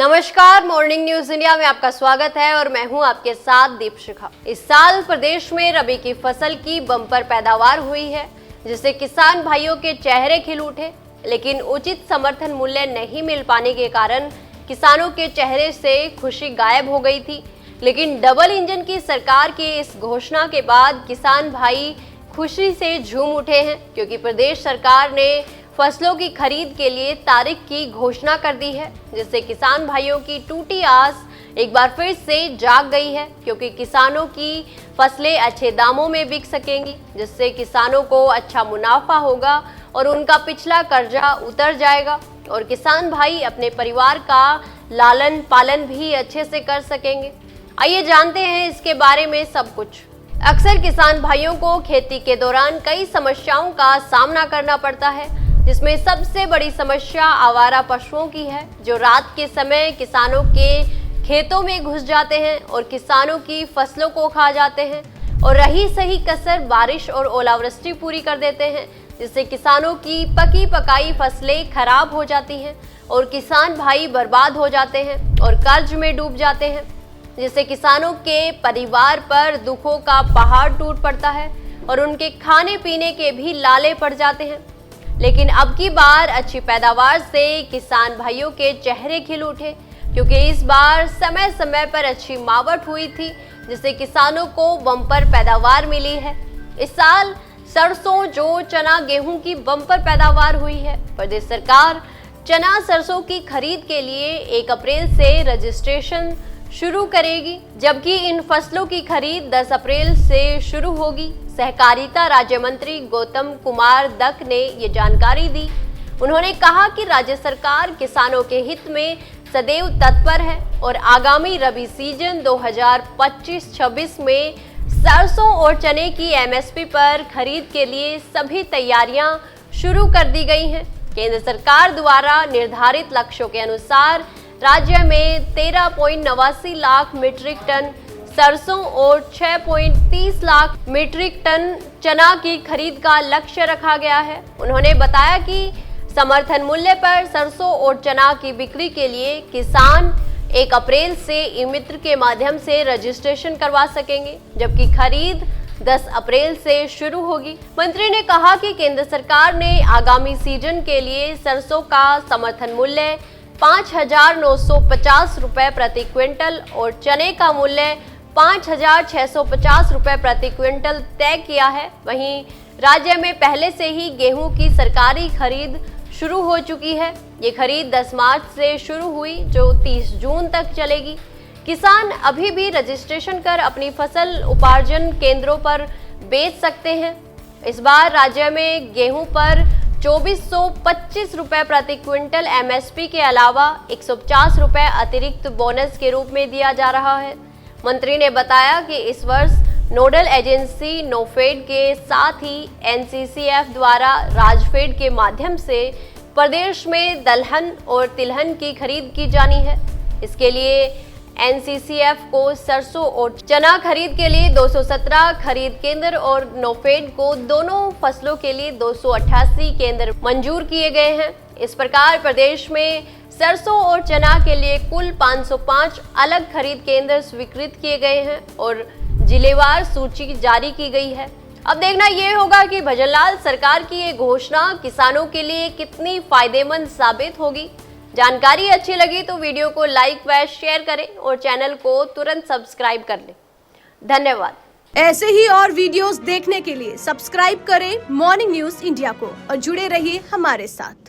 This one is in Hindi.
नमस्कार, मॉर्निंग न्यूज इंडिया में आपका स्वागत है और मैं हूं आपके साथ दीपशिखा। इस साल प्रदेश में रबी की फसल की बम्पर पैदावार हुई है, जिससे किसान भाइयों के चेहरे खिल उठे। लेकिन उचित समर्थन मूल्य नहीं मिल पाने के कारण किसानों के चेहरे से खुशी गायब हो गई थी। लेकिन डबल इंजन की सरकार की इस घोषणा के बाद किसान भाई खुशी से झूम उठे हैं, क्योंकि प्रदेश सरकार ने फसलों की खरीद के लिए तारीख की घोषणा कर दी है, जिससे किसान भाइयों की टूटी आस एक बार फिर से जाग गई है। क्योंकि किसानों की फसलें अच्छे दामों में बिक सकेंगी, जिससे किसानों को अच्छा मुनाफा होगा और उनका पिछला कर्जा उतर जाएगा और किसान भाई अपने परिवार का लालन पालन भी अच्छे से कर सकेंगे। आइए जानते हैं इसके बारे में सब कुछ। अक्सर किसान भाइयों को खेती के दौरान कई समस्याओं का सामना करना पड़ता है, जिसमें सबसे बड़ी समस्या आवारा पशुओं की है, जो रात के समय किसानों के खेतों में घुस जाते हैं और किसानों की फसलों को खा जाते हैं और रही सही कसर बारिश और ओलावृष्टि पूरी कर देते हैं, जिससे किसानों की पकी पकाई फसलें खराब हो जाती हैं और किसान भाई बर्बाद हो जाते हैं और कर्ज में डूब जाते हैं, जिससे किसानों के परिवार पर दुखों का पहाड़ टूट पड़ता है और उनके खाने पीने के भी लाले पड़ जाते हैं। लेकिन अब की बार अच्छी पैदावार से किसान भाइयों के चेहरे खिल उठे, क्योंकि इस बार समय समय पर अच्छी मावठ हुई थी, जिससे किसानों को बम्पर पैदावार मिली है। इस साल सरसों, जौ, चना, गेहूं की बम्पर पैदावार हुई है। प्रदेश सरकार चना सरसों की खरीद के लिए 1 अप्रैल से रजिस्ट्रेशन शुरू करेगी, जबकि इन फसलों की खरीद 10 अप्रैल से शुरू होगी। सहकारिता राज्य मंत्री गौतम कुमार दत्त ने ये जानकारी दी। उन्होंने कहा कि राज्य सरकार किसानों के हित में सदैव तत्पर है और आगामी रबी सीजन 2025-26 में सरसों और चने की एमएसपी पर खरीद के लिए सभी तैयारियां शुरू कर दी गई हैं। केंद्र सरकार द्वारा निर्धारित लक्ष्यों के अनुसार राज्य में 13.89 लाख मीट्रिक टन सरसों और 6.30 लाख मीट्रिक टन चना की खरीद का लक्ष्य रखा गया है। उन्होंने बताया कि समर्थन मूल्य पर सरसों और चना की बिक्री के लिए किसान 1 अप्रैल से ई-मित्र के माध्यम से रजिस्ट्रेशन करवा सकेंगे, जबकि खरीद 10 अप्रैल से शुरू होगी। मंत्री ने कहा कि केंद्र सरकार ने आगामी सीजन के लिए सरसों का समर्थन मूल्य 5,950 रुपए प्रति क्विंटल और चने का मूल्य 5,650 रुपए प्रति क्विंटल तय किया है। वहीं राज्य में पहले से ही गेहूं की सरकारी खरीद शुरू हो चुकी है। ये खरीद 10 मार्च से शुरू हुई, जो 30 जून तक चलेगी। किसान अभी भी रजिस्ट्रेशन कर अपनी फसल उपार्जन केंद्रों पर बेच सकते हैं। इस बार राज्य में गेहूं पर 2425 रुपए प्रति क्विंटल एमएसपी के अलावा 150 रुपए अतिरिक्त बोनस के रूप में दिया जा रहा है। मंत्री ने बताया कि इस वर्ष नोडल एजेंसी नोफेड के साथ ही एनसीसीएफ द्वारा राजफेड के माध्यम से प्रदेश में दलहन और तिलहन की खरीद की जानी है। इसके लिए एनसीसीएफ को सरसों और चना खरीद के लिए 217 खरीद केंद्र और नोफेड को दोनों फसलों के लिए 288 केंद्र मंजूर किए गए हैं। इस प्रकार प्रदेश में सरसों और चना के लिए कुल 505 अलग खरीद केंद्र स्वीकृत किए गए हैं और जिलेवार सूची जारी की गई है। अब देखना यह होगा कि भजनलाल सरकार की ये घोषणा किसानों के लिए कितनी फायदेमंद साबित होगी। जानकारी अच्छी लगी तो वीडियो को लाइक व शेयर करें और चैनल को तुरंत सब्सक्राइब कर लें। धन्यवाद। ऐसे ही और वीडियोस देखने के लिए सब्सक्राइब करें मॉर्निंग न्यूज इंडिया को और जुड़े रहिए हमारे साथ।